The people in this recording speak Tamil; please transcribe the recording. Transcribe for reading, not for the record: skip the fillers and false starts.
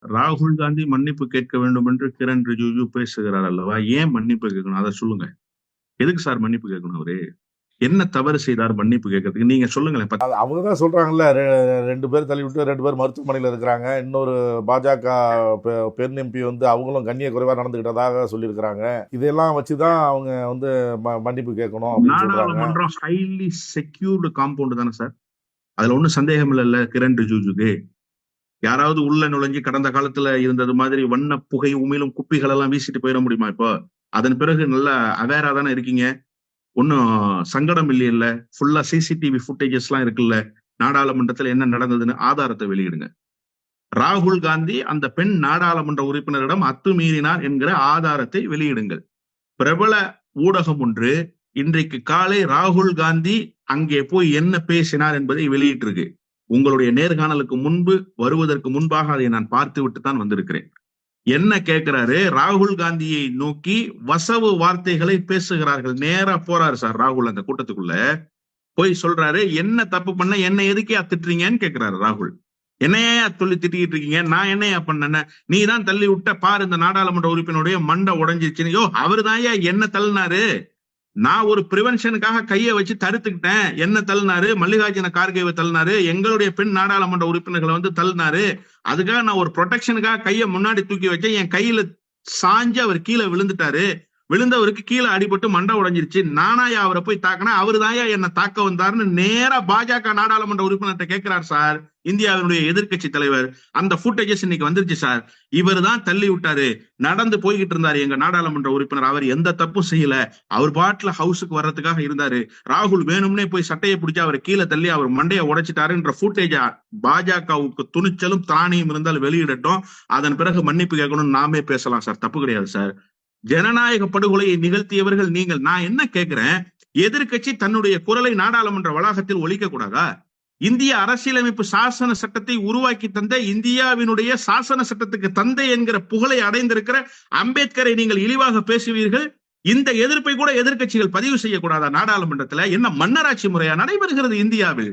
ராகுல் காந்தி மன்னிப்பு கேட்க வேண்டும் என்று கிரண் ரிஜிஜு பேசுகிறார் அல்லவா? ஏன் மன்னிப்பு கேட்கணும்? அதை சொல்லுங்க. எதுக்கு சார் மன்னிப்பு கேட்கணும் அவரு? என்ன தவறு செய்தார் மன்னிப்பு கேட்கறதுக்கு? நீங்க சொல்லுங்களேன். அவங்க தான் சொல்றாங்கல்ல, 2 பேர் தள்ளி விட்டு 2 பேர் மருத்துவமனையில் இருக்கிறாங்க. இன்னொரு பாஜக பெண் எம்பி வந்து அவங்களும் கண்ணிய குறைவா நடந்துகிட்டதாக சொல்லியிருக்கிறாங்க. இதெல்லாம் வச்சுதான் அவங்க வந்து மன்னிப்பு கேட்கணும் அப்படின்னு சொல்றாங்க. நாடாளுமன்றம் ஹைலி செக்யூர்டு காம்பவுண்ட் தானே சார்? அதுல ஒண்ணும் சந்தேகம் இல்ல கிரண் ரிஜிஜுக்கு. யாராவது உள்ள நுழைஞ்சு கடந்த காலத்துல இருந்தது மாதிரி வண்ண புகை உமிழும் குப்பிகள் எல்லாம் வீசிட்டு போயிட முடியுமா? இப்போ அதன் பிறகு நல்லா அவேரா தானே இருக்கீங்க. ஒன்னும் சங்கடம் இல்லையில்ல. ஃபுல்லா சிசிடிவி ஃபுட்டேஜஸ் எல்லாம் இருக்குல்ல. நாடாளுமன்றத்துல என்ன நடந்ததுன்னு ஆதாரத்தை வெளியிடுங்க. ராகுல் காந்தி அந்த பெண் நாடாளுமன்ற உறுப்பினரிடம் அத்துமீறினார் என்கிற ஆதாரத்தை வெளியிடுங்கள். பிரபல ஊடகம் ஒன்று இன்றைக்கு காலை ராகுல் காந்தி அங்கே போய் என்ன பேசினார் என்பதை வெளியிட்டிருக்கு. உங்களுடைய நேர்காணலுக்கு முன்பு வருவதற்கு முன்பாக அதை நான் பார்த்து விட்டு தான் வந்திருக்கிறேன். என்ன கேட்கிறாரு? ராகுல் காந்தியை நோக்கி வசவு வார்த்தைகளை பேசுகிறார்கள். நேரா போறாரு சார் ராகுல் அந்த கூட்டத்துக்குள்ள போய் சொல்றாரு, என்ன தப்பு பண்ண, என்ன எதுக்கே திட்டுறீங்கன்னு கேட்கிறாரு ராகுல். என்னையா சொல்லி திட்டிக்கிட்டு இருக்கீங்க? நான் என்னையா பண்ணேன்? நீ தான் தள்ளி விட்ட பாரு, இந்த நாடாளுமன்ற உறுப்பினருடைய மண்டை உடைஞ்சிருச்சுன்னு. யோ, அவரு தான் என்ன தள்ளினாரு? நான் ஒரு பிரிவென்ஷனுக்காக கையை வச்சு தடுத்துக்கிட்டேன். என்ன தள்ளினாரு? மல்லிகார்ஜுன கார்கேவை தள்ளினாரு. எங்களுடைய பெண் நாடாளுமன்ற உறுப்பினர்களை வந்து தள்ளினாரு. அதுக்காக நான் ஒரு ப்ரொடெக்ஷனுக்காக கையை முன்னாடி தூக்கி வச்சேன். என் கையில சாஞ்சு அவர் கீழே விழுந்துட்டாரு. விழுந்தவருக்கு கீழே அடிபட்டு மண்டை உடைஞ்சிருச்சு. நானாயா அவரை போய் தாக்கினா? அவரு தாயா என்ன தாக்க வந்தாருன்னு நேரா பாஜக நாடாளுமன்ற உறுப்பினர்கிட்ட கேட்கிறார் சார் இந்தியாவினுடைய எதிர்கட்சி தலைவர். அந்த ஃபுட்டேஜஸ் இன்னைக்கு வந்துருச்சு சார். இவர் தான் தள்ளி விட்டாரு. நடந்து போய்கிட்டு இருந்தாரு எங்க நாடாளுமன்ற உறுப்பினர். அவர் எந்த தப்பும் செய்யல. அவர் பாட்டுல ஹவுஸுக்கு வர்றதுக்காக இருந்தாரு. ராகுல் வேணும்னே போய் சட்டையை பிடிச்சு அவரை கீழே தள்ளி அவர் மண்டையை உடைச்சிட்டாருன்ற ஃபுட்டேஜா பாஜகவுக்கு துணிச்சலும் திராணியும் இருந்தால் வெளியிடட்டும். அதன் பிறகு மன்னிப்பு கேட்கணும்னு நாமே பேசலாம் சார். தப்பு கிடையாது சார். ஜனநாயக படுகொலையை நிகழ்த்தியவர்கள் நீங்கள். நான் என்ன கேட்கிறேன், எதிர்கட்சி தன்னுடைய குரலை நாடாளுமன்ற வளாகத்தில் ஒலிக்க கூடாதா? இந்திய அரசியலமைப்பு சாசன சட்டத்தை உருவாக்கி தந்த, இந்தியாவினுடைய சாசன சட்டத்துக்கு தந்தை என்கிற புகழை அடைந்திருக்கிற அம்பேத்கரை நீங்கள் இழிவாக பேசுவீர்கள். இந்த எதிர்ப்பை கூட எதிர்கட்சிகள் பதிவு செய்யக்கூடாதா நாடாளுமன்றத்துல? என்ன மன்னராட்சி முறையா நடைபெறுகிறது இந்தியாவில்?